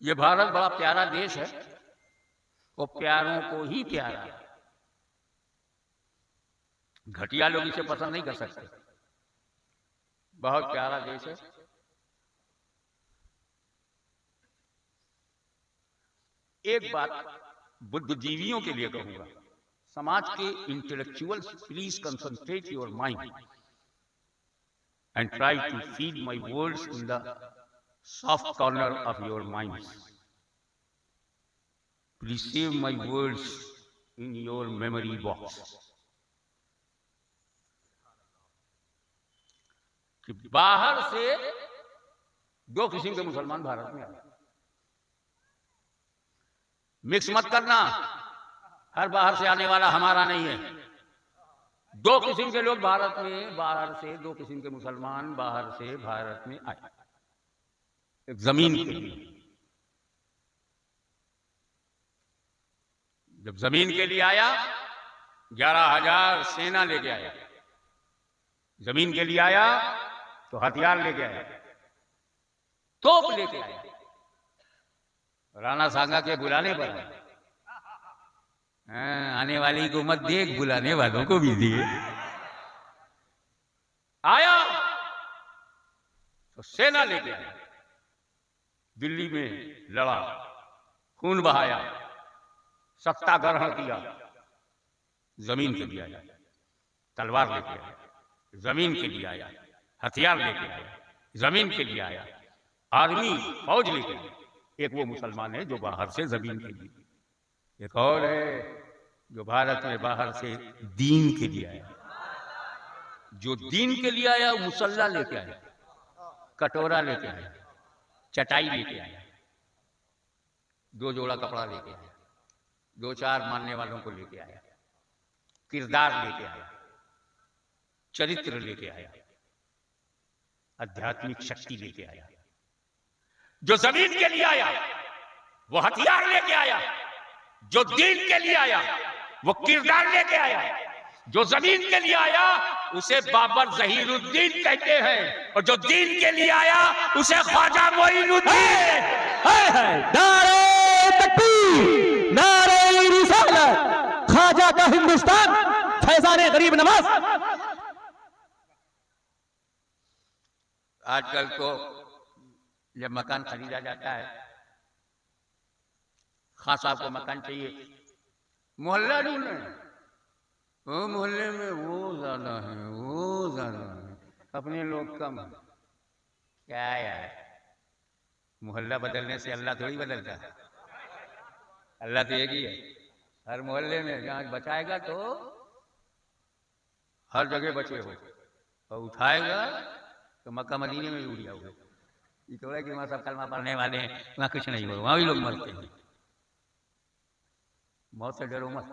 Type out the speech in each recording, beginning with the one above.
ये भारत बड़ा प्यारा देश है और प्यारों को ही प्यारा है। घटिया लोग इसे पसंद नहीं कर सकते। बहुत प्यारा देश है। एक बात बुद्धिजीवियों के लिए कहूंगा, समाज के intellectuals, please concentrate your mind and try to feed my words in the soft corner of your mind. Please save my words in your memory box. कि बाहर से दो किस्म के मुसलमान भारत में आए। मिक्स मत करना, हर बाहर से आने वाला हमारा नहीं है। दो किस्म के लोग भारत में, बाहर से दो किस्म के मुसलमान बाहर से भारत में आए। एक जमीन के लिए, जब जमीन के लिए आया 11,000 सेना लेके आया। जमीन के लिए आया तो हथियार लेके आया, तोप लेके आया। राणा सांगा के बुलाने पर आने वाली को मत देख, बुलाने वालों को भी दिए। आया तो सेना लेके आया, दिल्ली में लड़ा, खून बहाया, सत्ता ग्रहण किया। जमीन के लिए आया, तलवार लेके आया। जमीन के लिए आया, हथियार लेके आया। जमीन के लिए आया, आर्मी फौज लेके आया। एक वो मुसलमान है जो बाहर से जमीन के लिए। एक और है जो भारत में बाहर से दीन के लिए आया। जो दीन के लिए आया मुसल्ला लेके आया, कटोरा लेके आया, चटाई लेके आया, 2 जोड़ा कपड़ा लेके आया, 2-4 मानने वालों को लेके आया, किरदार लेके आया, चरित्र लेके आया, आध्यात्मिक शक्ति लेके आया। जो जमीन के लिए आया वो हथियार लेके आया, जो दीन के लिए आया वो किरदार लेके आया। जो जमीन के लिए आया उसे बाबर जहीरुद्दीन कहते हैं, और जो दीन के लिए आया उसे ख्वाजा मोइनुद्दीन। नारे तकबीर, नारे रिसालत, ख्वाजा का हिंदुस्तान, फैजाने गरीब नवाज। आजकल तो जब मकान खरीदा जाता है, खास साहब को मकान चाहिए, मोहल्ला ढूंढे, वो मोहल्ले में वो ज्यादा है, वो ज्यादा है, अपने लोग कम। क्या यार, मोहल्ला बदलने से अल्लाह थोड़ी बदलता है। अल्लाह तो एक ही है। हर मोहल्ले में जहां बचाएगा तो हर जगह बचे हो, और उठाएगा तो मक्का मदीने में भी उड़िया हुआ। ये तो है कि वहां सब कलमा पढ़ने वाले हैं, वहां कुछ नहीं हो, वहां भी लोग मरते हैं। मौत से डरो मत,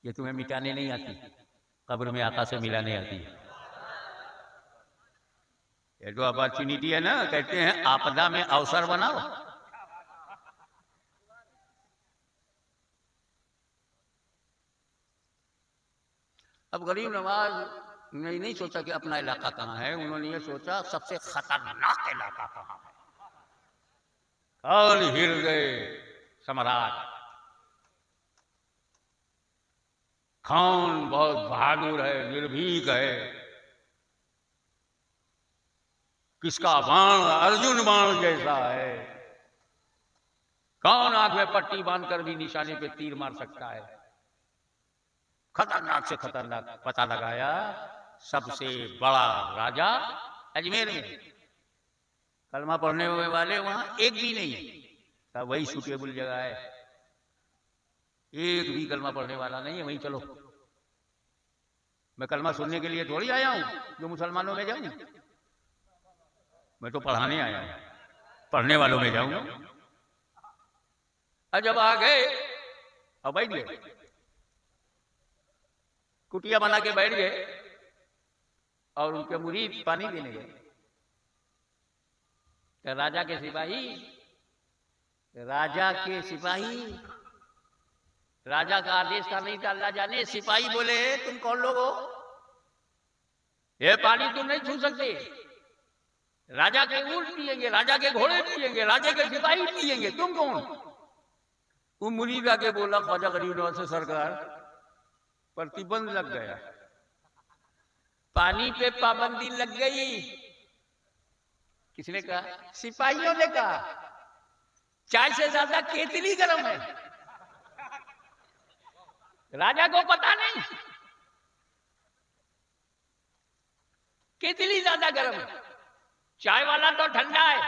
ये तुम्हें मिटाने नहीं आती, कब्र में आका से मिलाने आती है। ये जो अपॉर्चुनिटी है ना, कहते हैं आपदा में अवसर बनाओ। अब गरीब नवाज ने नहीं सोचा कि अपना इलाका कहाँ है, उन्होंने ये सोचा सबसे खतरनाक इलाका कहाँ है। कौन हिल गए सम्राट, कौन बहुत बहादुर है, निर्भीक है, किसका बाण अर्जुन बाण जैसा है, कौन आंख में पट्टी बांधकर भी निशाने पे तीर मार सकता है। खतरनाक से खतरनाक पता लगाया, सबसे बड़ा राजा अजमेर में। कलमा पढ़ने वाले वहां एक भी नहीं है, वही सूटेबल जगह है। एक भी कलमा पढ़ने वाला नहीं है, वहीं चलो। मैं कलमा सुनने के लिए थोड़ी आया हूं जो मुसलमानों में जाऊं, मैं तो पढ़ाने आया हूं, पढ़ने वालों में जाऊंगा। और जब आ गए और बैठ गए, कुटिया बना के बैठ गए, और उनके मुरीद पानी देने गए। तो राजा के सिपाही, राजा का आदेश था नहीं था, अल्लाह जाने। सिपाही बोले तुम कौन लोग हो, ये पानी तुम नहीं छू सकते, राजा के ऊंट पिएंगे, राजा के घोड़े पिएंगे, राजा के सिपाही पिएंगे, तुम कौन? वो मुरीद आके बोला ख्वाजा गरीब नवाज से, सरकार प्रतिबंध लग गया, पानी पे पाबंदी लग गई। किसने कहा? सिपाहियों ने कहा। चाय से ज्यादा केतली गर्म है। राजा को पता नहीं, केतली ज्यादा गर्म है, चाय वाला तो ठंडा है,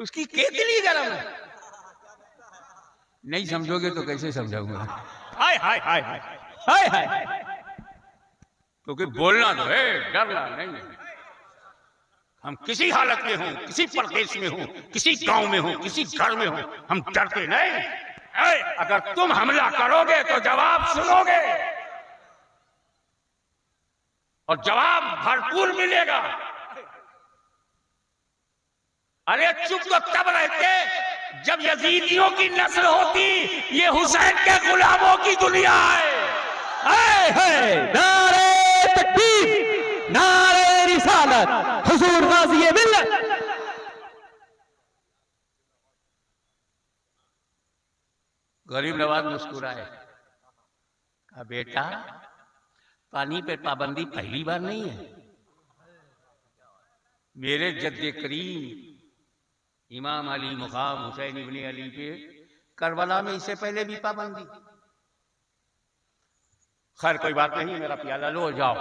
उसकी केतली गर्म है। नहीं समझोगे तो कैसे समझाऊंगा? हाय हाय हाय हाय हाय हाय। क्योंकि बोलना तो है, डरना नहीं है। हम किसी हालत में हों, किसी प्रदेश में हों, किसी गांव में हों, किसी घर में हों, हम डरते नहीं। अगर तुम हमला करोगे तो जवाब सुनोगे, और जवाब भरपूर मिलेगा। अरे चुप तो तब रहते जब यजीदियों की नस्ल होती, ये हुसैन के गुलामों की दुनिया है। हाय हाय, नारे तकबीर, नारे रिसालत, हुजूर गाज़ी मिल्लत। गरीब नवाज मुस्कुराए, कहा बेटा पानी पे पाबंदी पहली बार नहीं है। मेरे जद्दे करीम इमाम अली मुकाम हुसैन इब्ने अली पे करबला में इससे पहले भी पाबंदी। खैर कोई बात नहीं, मेरा प्याला लो, जाओ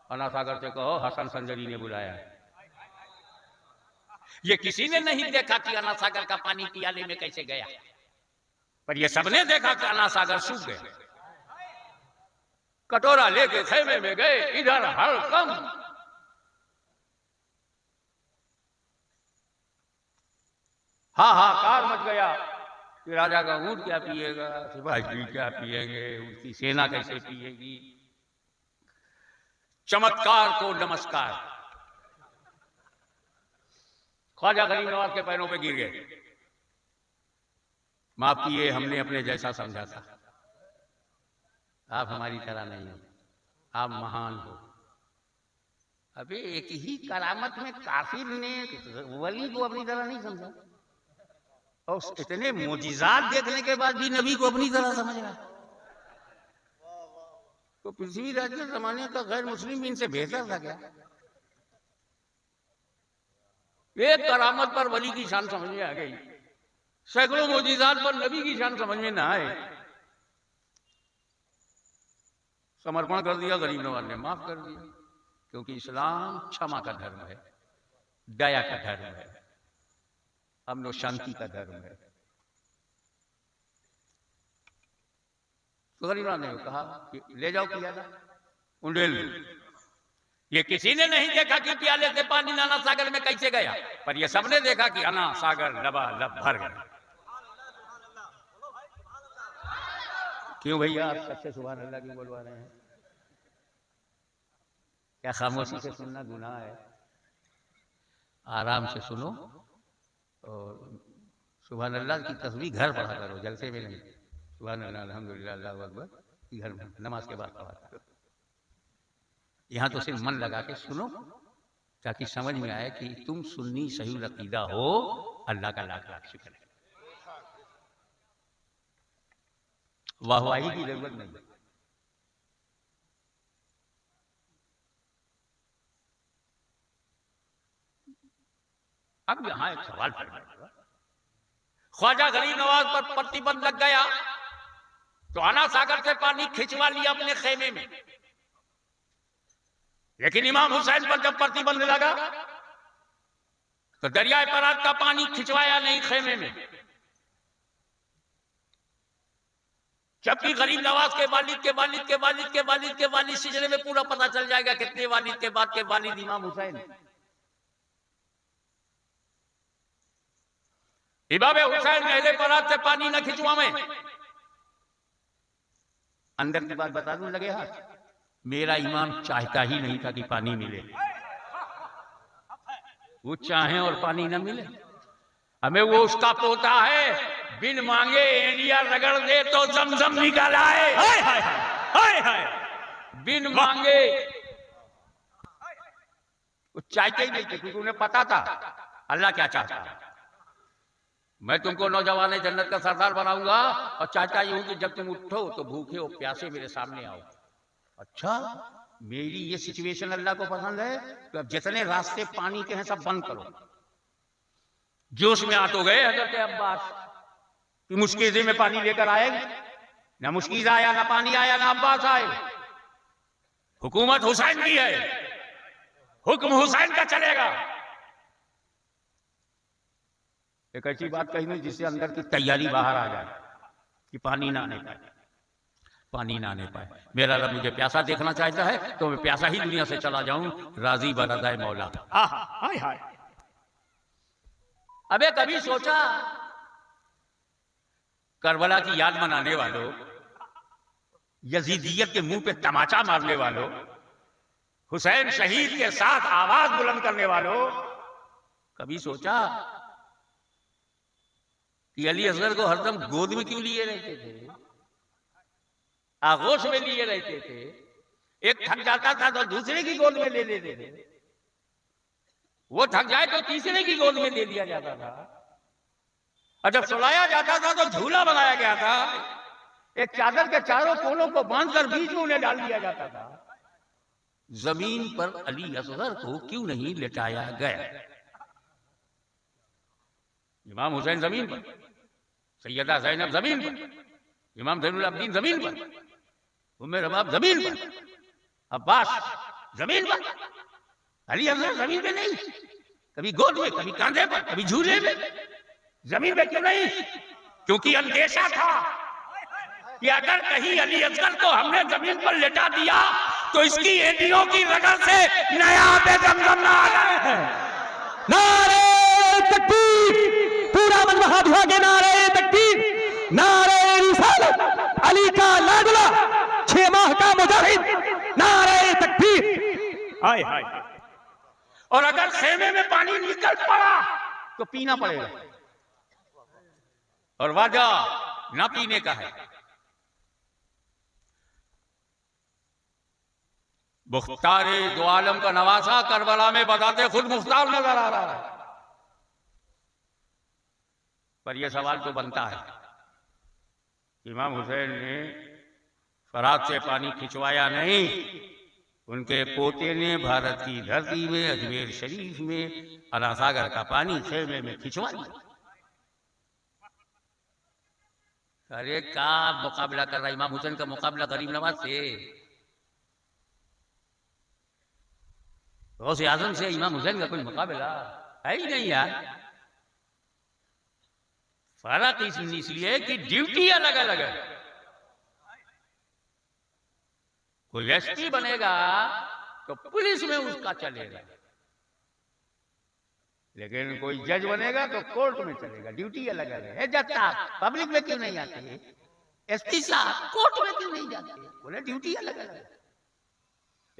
अना सागर से कहो हसन संजरी ने बुलाया है। ये किसी ने नहीं देखा कि अना सागर का पानी पियाले में कैसे गया, पर ये सबने देखा कि अना सागर सूख गया। कटोरा लेके खेमे में गए, इधर हड़कम हाहाकार मच गया कि राजा का ऊंट क्या पिएगा, सिपाही क्या पिएंगे, उसकी सेना कैसे पिएगी। चमत्कार को नमस्कार। ख्वाजा गरीब नवाज के पैरों पे गिर गए। माफ किए, हमने अपने जैसा समझा था। आप हमारी तरह नहीं हो, आप महान हो। अबे एक ही करामत में काफिर ने वली को अपनी तरह नहीं समझा, और इतने मोजिजात देखने के बाद भी नबी को अपनी तरह समझ रहा। तो पृथ्वीराज के जमाने का गैर मुस्लिम इनसे बेहतर था क्या? एक करामत पर वली की शान समझ में आ गई, सैकड़ों मोजिजात पर नबी की शान समझ में ना आए। समर्पण कर दिया गरीब नवाज ने, माफ कर दिया, क्योंकि इस्लाम क्षमा का धर्म है, दया का धर्म है, अमन और शांति का धर्म है। तो गरीब नवाज ने कहा कि ले जाओ पियाला, उंडेल। ये किसी ने नहीं देखा कि प्याले से पानी अना सागर में कैसे गया, पर ये सबने देखा कि अना सागर लबालब भर गया। क्यों भैया आप सबसे सुभान अल्लाह क्यों बोलवा रहे हैं? क्या खामोशी से सुनना गुनाह है? आराम से सुनो और सुभान अल्लाह की तस्बीह घर पढ़ा करो, जलसे में नहीं। सुभान अल्लाह अल्हम्दुलिल्लाह अल्लाहु अकबर घर में नमाज के बाद पढ़ा करो। यहाँ तो सिर्फ मन लगा के सुनो, ताकि समझ में आए कि तुम सुन्नी सही अकीदा हो। अल्लाह का लाख लाख शुक्र है। वाहवाही की जरूरत नहीं। अब यहां एक सवाल पैदा हुआ, ख्वाजा गरीब नवाज पर प्रतिबंध लग गया तो अना सागर से पानी खिंचवा लिया अपने खेमे में, लेकिन इमाम हुसैन पर जब प्रतिबंध लगा तो दरियाए फरात का पानी खिंचवाया नहीं खेमे में। जबकि गरीब नवाज के वालिद के वालिद के वालिद के वालिद के वालिद सिलसिले में पूरा पता चल जाएगा कितने वालिद के बाद के वालिद इमाम हुसैन। इमाम हुसैन अहले फरात से पानी न खिंचवावे। अंदर की बात बता दूं लगे हाथ, मेरा इमाम चाहता ही नहीं था कि पानी मिले। वो चाहे और पानी न मिले, हमें वो उसका पोता है, बिन मांगे एड़िया रगड़ दे तो जमजम निकल आए। हाय हाय हाय हाय, बिन मांगे वो चाहते ही नहीं थे, क्योंकि उन्हें पता था अल्लाह क्या चाहता है। मैं तुमको नौजवान जन्नत का सरदार बनाऊंगा और चाहता ही हूं कि जब तुम उठो तो भूखे और प्यासे मेरे सामने आओ। अच्छा, मेरी ये सिचुएशन अल्लाह को पसंद है, तो अब जितने रास्ते पानी के हैं सब बंद करो। जोश में आ तो गए हजरत अब्बास कि मुश्किल में पानी लेकर आएंगे, ना मुश्किल आया, ना पानी आया, ना अब्बास आए। हुकूमत हुसैन की है, हुक्म हुसैन का चलेगा। एक ऐसी बात कही नहीं जिससे अंदर की तैयारी बाहर आ जाए कि पानी ना आने पाए, पानी ना आने पाए। मेरा रब मुझे प्यासा देखना चाहता है तो मैं प्यासा ही दुनिया से चला जाऊं, राजी बरदाए मौला। हाय हाय। अबे कभी सोचा करबला की याद मनाने वालों, यजीदियत के मुंह पे तमाचा मारने वालों, हुसैन शहीद के साथ आवाज बुलंद करने वालों, कभी सोचा कि अली असगर को हरदम गोद में क्यों लिए रहते थे, आगोश में लिए रहते थे? एक थक जाता था तो दूसरे की गोद में ले लेते थे, वो थक जाए तो तीसरे की गोद में ले लिया जाता था, और जब सुलाया जाता था तो झूला बनाया गया था, एक चादर के चारों कोनों को बांधकर बीच में उन्हें डाल दिया जाता था। जमीन पर अली असगर को क्यों नहीं लिटाया गया? इमाम हुसैन जमीन पर, सैयदा ज़ैनब जमीन पर, इमाम ज़ैनुल अब्दीन जमीन पर, उम्मे रबाब जमीन पर, अब्बास जमीन पर, अली असगर जमीन पे नहीं। कभी गोद में, कभी कांधे पर, कभी झूले में, जमीन पे क्यों नहीं? क्योंकि अंदेशा था कि अगर कहीं अली असगर को हमने जमीन पर लेटा दिया तो इसकी एडियों की रगड़ से नया पे जमजम ना आ जाए। नारे तकबीर, पूरा मन वहां भिगा, नारे तकबीर, नारे रिसालत, अली का लाडला, 6 माह का मुजाहिद, नारे तकबीर। हाय हाय। और अगर खेमे में पानी निकल पड़ा तो पीना पड़ेगा, और वजह ना पीने का है। मुख्तार दो आलम का नवासा करबला में बताते खुद मुख्तार नजर आ रहा है। पर यह सवाल तो बनता है, इमाम हुसैन ने फरात से पानी खिंचवाया नहीं, उनके पोते ने भारत की धरती में अजमेर शरीफ में अलासागर का पानी खेमे में खिंचवा दिया। अरे का मुकाबला कर रहा इमाम हुसैन का मुकाबला गरीब नवाज से, गौसे आजम से इमाम हुसैन का कोई मुकाबला है ही नहीं यार। फर्क इसलिए कि ड्यूटी अलग अलग है। कोई एसपी बनेगा तो पुलिस में उसका चलेगा, लेकिन कोई जज बनेगा तो कोर्ट में चलेगा, ड्यूटी अलग अलग है। जज साहब पब्लिक में क्यों नहीं आते? एसपी साहब कोर्ट में क्यों नहीं जाते? बोले ड्यूटी अलग अलग है।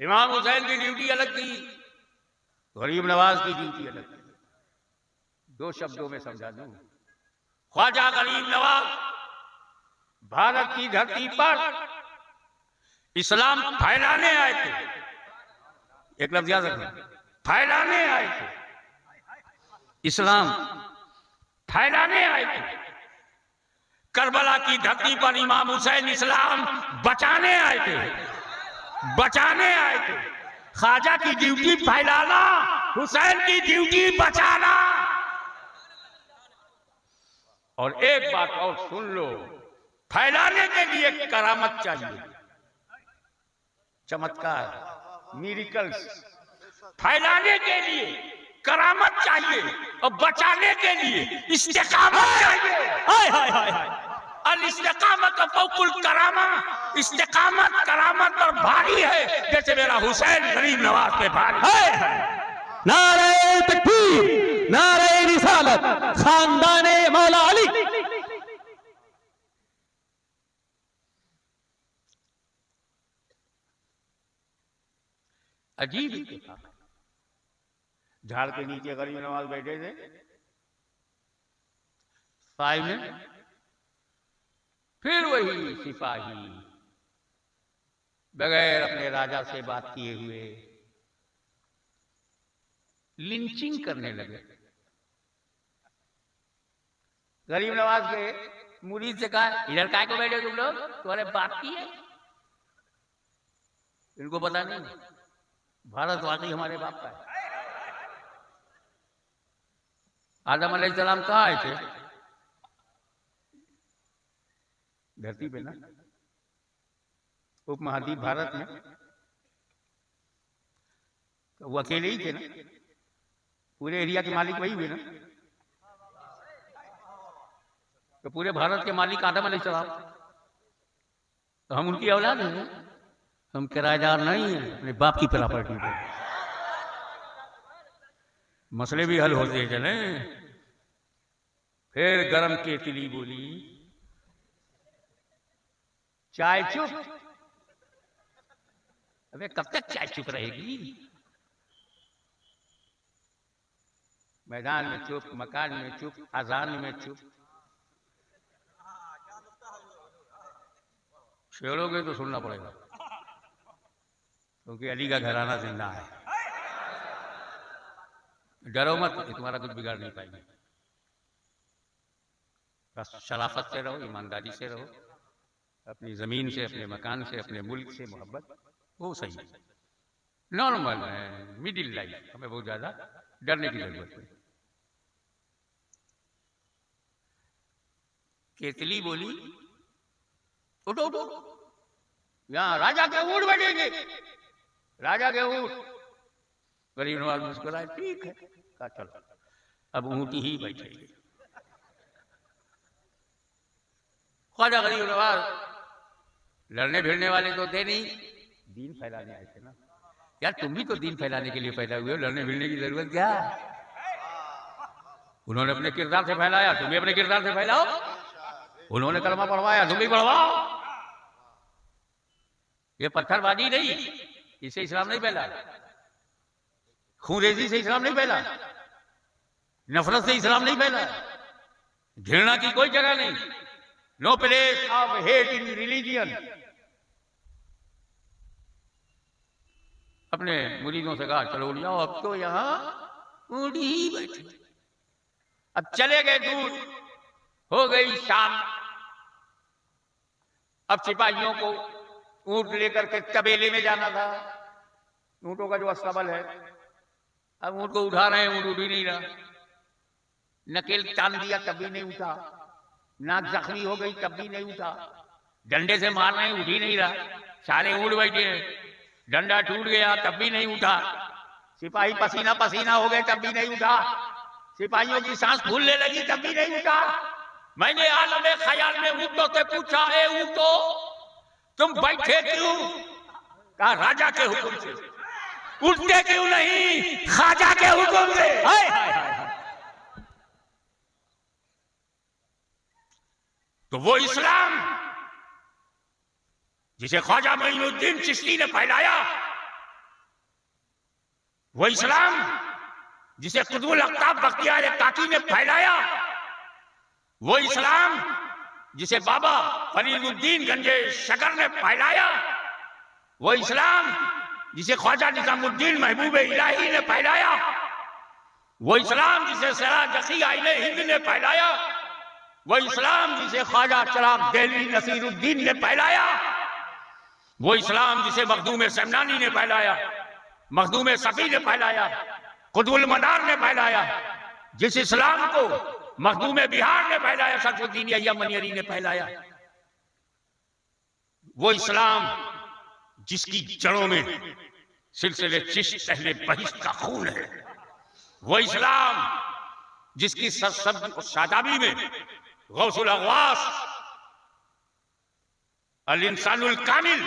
इमाम हुसैन की ड्यूटी अलग थी, गरीब नवाज की ड्यूटी अलग थी। 2 शब्दों में समझा दूं, ख्वाजा गरीब नवाज भारत की धरती पर इस्लाम फैलाने आए थे। एक लफ्ज याद रखना, फैलाने आए थे, इस्लाम फैलाने आए थे। करबला की धरती पर इमाम हुसैन इस्लाम बचाने आए थे, बचाने आए थे। ख्वाजा की ड्यूटी फैलाना, हुसैन की ड्यूटी बचाना। और एक बात और सुन लो, फैलाने के लिए करामत चाहिए, चमत्कार, मिरेकल्स। फैलाने के लिए करामत चाहिए और बचाने के लिए इस्तिकामत चाहिए। हाय हाय हाय हाय। अल इस्तिकामत फौकुल करामा, इस्तिकामत करामत पर भारी है जैसे मेरा हुसैन गरीब नवाज पे भारी है। नारे तकबीर, नारे रिसालत, खानदाने मौला अली। अजीब इत्तेफाक, झाड़ के नीचे गरीब नवाज बैठे थे, साई में फिर वही सिपाही बगैर अपने राजा से बात किए हुए लिंचिंग करने लगे। गरीब नवाज के मुरीद से कहा, इधर काय को बैठे तुम लोग, तुम्हारे बाप की है। इनको पता नहीं भारत वाकई हमारे बाप का है। आदम अलैहिस्सलाम कहाँ आए थे? धरती पे ना, उपमहाद्वीप भारत में। तो वो अकेले ही थे ना, पूरे एरिया के मालिक वही हुए ना। तो पूरे भारत के मालिक आदम अलैहिस्सलाम, तो हम उनकी औलाद हैं। हम किराएदार नहीं हैं अपने बाप की प्रॉपर्टी पे। मसले भी हल होते चले। फिर गरम केतली बोली, चाय चुप। अबे कब तक चाय चुप रहेगी? मैदान में चुप, मकान में चुप, अजान में चुप। छेड़ोगे तो सुनना पड़ेगा, क्योंकि अली का घराना जिंदा है। डरो मत कि तुम्हारा कुछ बिगाड़ नहीं पाएंगे। बस शराफत से रहो, ईमानदारी से रहो, अपनी जमीन से, अपने मकान से, अपने मुल्क से मोहब्बत, वो सही है। नॉर्मल है, मिडिल लाइफ। हमें बहुत ज्यादा डरने की जरूरत नहीं। केतली बोली, उठो उठो, यहाँ राजा के ऊँट बैठेंगे, राजा के ऊँट। गरीब नवाज मुस्कुराए, ठीक है। कहा चलो अब ऊँट ही बैठेंगे। ख्वाजा गरीब नवाज लड़ने भिड़ने वाले तो थे नहीं, दीन फैलाने आए थे ना। यार तुम भी तो दीन फैलाने के लिए पैदा हुए हो, लड़ने भिड़ने की जरूरत क्या? उन्होंने अपने किरदार से फैलाया, तुम भी अपने किरदार से फैलाओ। उन्होंने कलमा पढ़वाया, तुम भी पढ़वाओ। ये पत्थरबाजी नहीं, इससे इस्लाम नहीं फैला। खूनरेजी से इस्लाम नहीं फैला। नफरत से इस्लाम नहीं फैला। घृणा की कोई जगह नहीं। No place of hate in religion. अपने मुरीदों से कहा, चलो उठ जाओ, अब तो यहां ऊँट ही बैठे। अब चले गए दूर, हो गई शाम। अब सिपाहियों को ऊँट लेकर के तबेले में जाना था। ऊँटों का जो अस्तबल है, अब ऊँट को उठा रहे हैं, ऊँट उठ ही नहीं रहा। नकेल तान दिया तब भी नहीं उठा, नाक जख्मी हो गई तब भी नहीं उठा, डंडे से मार रहे हैं, उठ ही नहीं रहा। सारे ऊँट बैठे हैं, डंडा टूट गया तब भी नहीं उठा। सिपाही पसीना पसीना हो गए तब भी नहीं उठा। सिपाहियों की सांस फूलने लगी तब भी नहीं उठा। मैंने आलम ख्याल में ऊँटों से पूछा, ए ऊँटो तुम बैठे क्यों? कहा राजा के हुक्म से। उठते क्यों नहीं? ख्वाजा के हुक्म से। हाय हाय हाय। तो वो इस्लाम जिसे ख्वाजा मोइनुद्दीन चिश्ती ने फैलाया, वो इस्लाम जिसे कुतुबुल अख्ताब बख्तियार काकी ने फैलाया, वो इस्लाम जिसे बाबा फरीदुद्दीन गंजे शकर ने फैलाया, वो इस्लाम जिसे ख्वाजा निजामुद्दीन महबूब इलाही ने फैलाया, वो इस्लाम जिसे सिराज अखी आइने हिंद ने फैलाया, वो इस्लाम जिसे ख्वाजा चिराग देहली नसीरुद्दीन ने फैलाया, वो इस्लाम जिसे मखदूम समनानी ने फैलाया, मखदूम सफी ने फैलाया, कुतुबुल मदार ने फैलाया, जिस इस्लाम को मखदूम बिहार ने फैलाया, शरफुद्दीन अय्यम मनियरी ने फैलाया, वो इस्लाम जिसकी जड़ों में सिलसिले चिश्त अहले बहिश्त का खून है, वो इस्लाम जिसकी शादाबी में गौसुल अगवास, अल इंसानुल कामिल,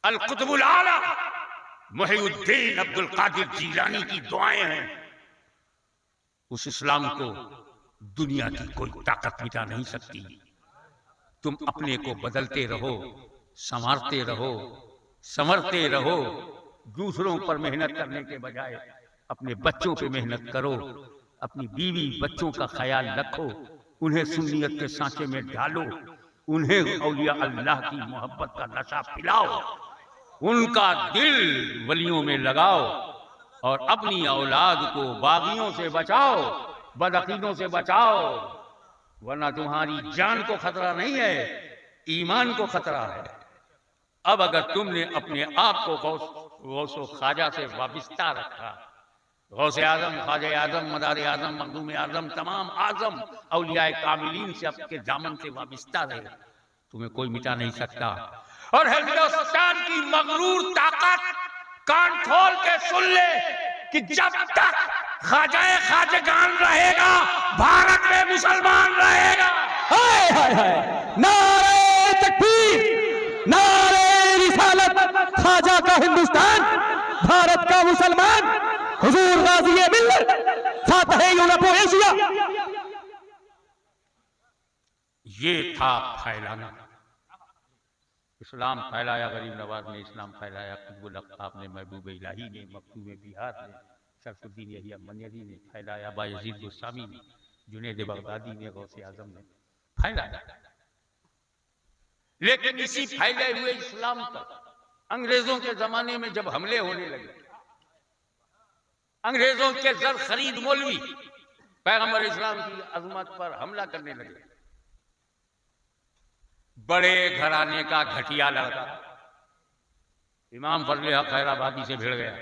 अल कुतुबुल आला मुहीउद्दीन अब्दुल कादिर जीलानी की दुआएं हैं, उस इस्लाम को दुनिया की कोई ताकत मिटा नहीं सकती। तुम अपने को बदलते रहो, संवारते रहो, संवरते रहो। दूसरों पर मेहनत करने के बजाय अपने बच्चों पे मेहनत करो। अपनी बीवी बच्चों का ख्याल रखो, उन्हें सुन्नियत के सांचे में डालो, उन्हें औलिया अल्लाह की मोहब्बत का नशा पिलाओ, उनका दिल वलियों में लगाओ। और अपनी औलाद को बागियों से बचाओ, बदअकीदों से बचाओ, वरना तुम्हारी जान को खतरा नहीं है, ईमान को खतरा है। अब अगर तुमने अपने आप को गौसो ख्वाजा से वाबिस्ता रखा, गौसे आजम, ख्वाजा आजम, मदार आजम, मखदूम आजम, तमाम आजम औलियाए कामिलीन से आपके दामन से वाबिस्ता रहे, तुम्हें कोई मिटा नहीं सकता। और हिंदुस्तान की मगरूर ताकत कान खोल के सुन ले कि जब तक ख्वाजाए खाजगान रहेगा, भारत में मुसलमान रहेगा। हाय हाय हाय, नारे तकबीर, नारे रिसालत, ख्वाजा का हिंदुस्तान, भारत का मुसलमान, हुजूर गाज़ी मिल्लत, फातह यूरोप और एशिया। ये था फैलाना। इस्लाम फैलाया, गरीब नवाज ने इस्लाम फैलाया, कुतुबुल अक़ताब ने, महबूब इलाही ने, मखदूम बिहार ने, शरफुद्दीन यहिया मनियरी ने फैलाया, बायजीद बुस्तामी ने, जुनैद बगदादी ने, गौसे आजम ने फैलाया। लेकिन इसी फैले हुए इस्लाम पर अंग्रेजों के जमाने में जब हमले होने लगे, अंग्रेजों के जर खरीद मौलवी पैगंबर इस्लाम की अजमत पर हमला करने लगे। बड़े घराने का घटिया लड़का इमाम फजल हक खैराबादी से भिड़ गया।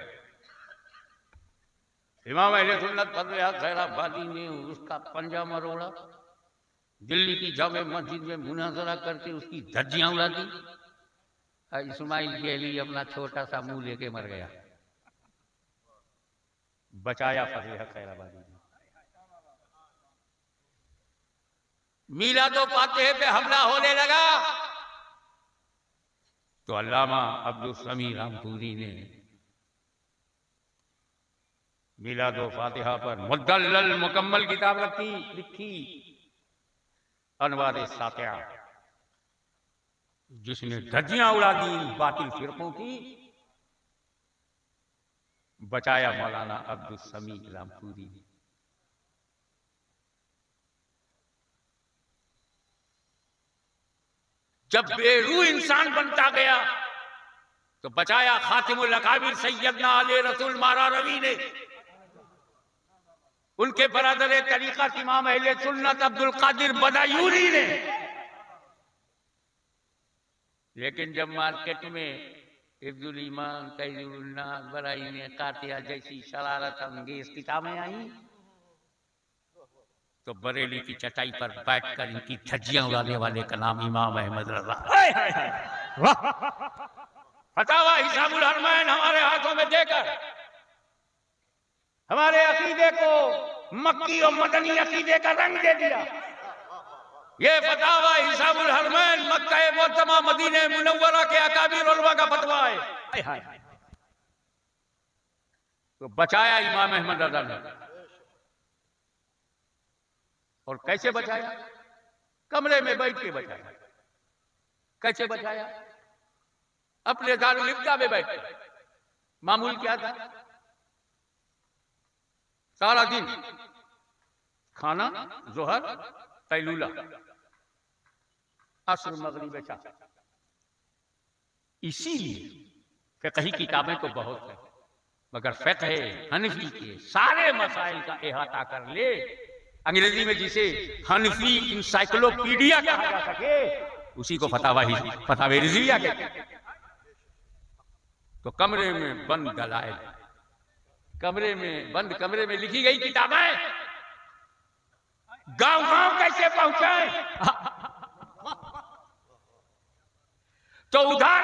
इमाम अहले सुन्नत फजल हक खैराबादी ने उसका पंजा मरोड़ा, दिल्ली की जामे मस्जिद में मुनाजरा करके उसकी धज्जियां उड़ा दी। इस्माइल के लिए अपना छोटा सा मुंह लेके मर गया। बचाया फजल हक खैराबादी ने। मीलादो फातिह पे हमला होने लगा तो अल्लामा अब्दुल समी रामपुरी ने मीलादो फातिहा पर मुद्दल्लल मुकम्मल किताब लिखी, अनवार सातिया, जिसने धज्जियां उड़ा दी बातिल फिरकों की। बचाया मौलाना अब्दुल समी रामपुरी ने। जब बेरू इंसान बनता गया तो बचाया खातिमुल अकाबिर सैयदना अली रसूल मारा रवी ने, उनके बरादर तरीका इमाम अहले सुन्नत अब्दुल कादिर बदायूनी ने। लेकिन जब मार्केट में इब्दुल ईमान, तैजुल नास, बराईने कातिया जैसी शरारत अंगेज किताबें आई तो बरेली की चटाई पर बैठकर इनकी धज्जियां उड़ाने वाले का नाम इमाम अहमद रजा। फतावा हिसाबुल हरमैन हमारे हाथों में देकर हमारे अकीदे को मक्की और मदनी अकीदे का रंग दे दिया। ये फतावा हिसाबुल हरमैन मक्का मुअत्तमा मदीने मुनव्वरा के अकाबिर उलमा का फतवा है। तो बचाया इमाम अहमद रजा ने। और कैसे बचाया? कमरे में बैठ के बचाया। कैसे बचाया? अपने दारुल इफ्ता में बैठ। मामूल क्या था? सारा दिन खाना, जोहर, कैलूला, असर, मगरिब, इशा। इसीलिए फिक़ही किताबें तो बहुत है, मगर फिक़ह हनफी के सारे मसाइल का इहाता कर ले, अंग्रेजी में जिसे हनफी इंसाइक्लोपीडिया कहा जा सके, उसी को फतावे रिज़विया कहते हैं। तो कमरे में बंद दलाइल, कमरे में लिखी गई किताबें गांव-गांव कैसे पहुंचाएं? तो उधर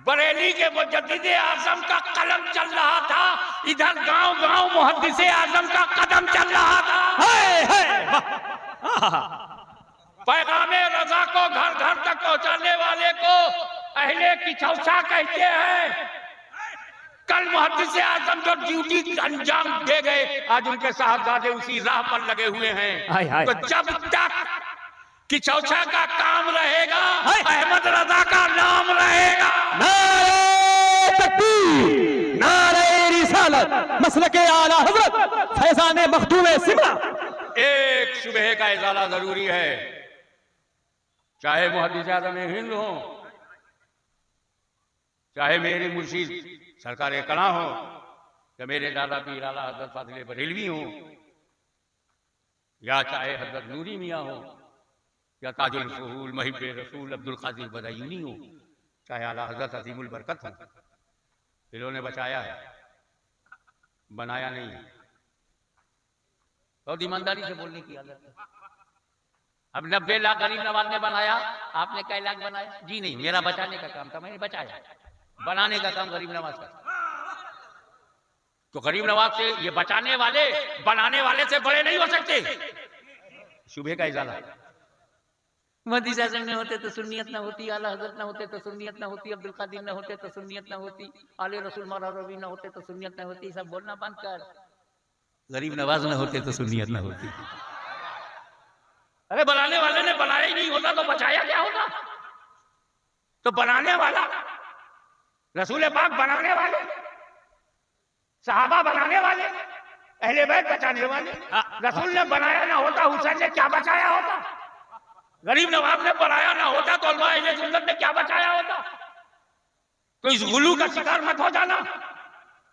बरेली के मुजद्दिद आजम का कलम चल रहा था, इधर गांव-गांव मुहद्दिस आजम का कदम चल रहा था। पैगामे रजा को घर घर तक पहुंचाने वाले को अहले किचौसा कहते हैं। कल मुहद्दिस आजम जो ड्यूटी अंजाम दे गए, आज उनके साहबजादे उसी राह पर लगे हुए हैं। तो जब तक किचौसा का काम रहेगा, अहमद रजा का नाम रहेगा। नारे तकबीर, नारे रिसालत, मसलके आला हज़रत फैज़ान मखदूम सिमरा। एक सुबह का इजाला जरूरी है, चाहे मुहद्दिस आज़म हिंद हो, चाहे मेरे मुर्शिद सरकार कला हो, कि मेरे दादा पीर आला हजरत फाजिल बरेलवी हो, या चाहे हजरत नूरी मियाँ हो, या ताजुल फूल महिब रसूल अब्दुल कादिर बदायूनी हो, चाहे आला हजरत अजीमुल बरकत हो, इन्होंने बचाया है, बनाया नहीं है। और ईमानदारी से बोलने की आदत है। अब 90 लाख गरीब नवाज ने बनाया, आपने कई लाख बनाया? जी नहीं, मेरा बचाने का काम था, मैंने बचाया। बनाने का काम गरीब नवाज का। तो गरीब नवाज से ये बचाने वाले बनाने वाले से बड़े नहीं हो सकते। शुभे का इजाला। मोदी साहब न होते तो सुन्नियत न होती, आला हजरत न होते तो सुन्नियत न होती, अब्दुल कादिर न होते तो सुन्नियत न होती, आले रसूल मौला रवी न होते तो सुन्नियत न होती। सब बोलना बंद कर। गरीब नवाज न होते तो सुन्नियत न होती। अरे बनाने वाले ने बनाया ही नहीं होता तो बचाया क्या होता? तो बनाने वाला रसूल पाक बनाने वाले, सहाबा बनाने वाले, अहले बैत बचाने वाले। रसूल ने बनाया ना होता, हुसैन ने क्या बचाया होता? गरीब नवाज ने बनाया ना होता तो अल्लाह अहले सुन्नत ने क्या बचाया होता? तो इस गुलू का शिकार मत हो जाना,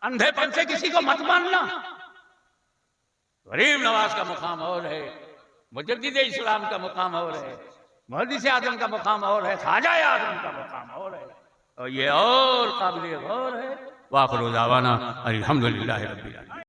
अंधेपन से किसी को मत मानना। गरीब नवाज का मुकाम और है, मुजद्दिद इस्लाम का मुकाम और है, मुहद्दिस आजम का मुकाम और है, ख्वाजा आजम का मुकाम और है, और ये और काबिल गौर है। वाखिर दावाना अल्हम्दुलिल्लाहि रब्बिल आलमीन।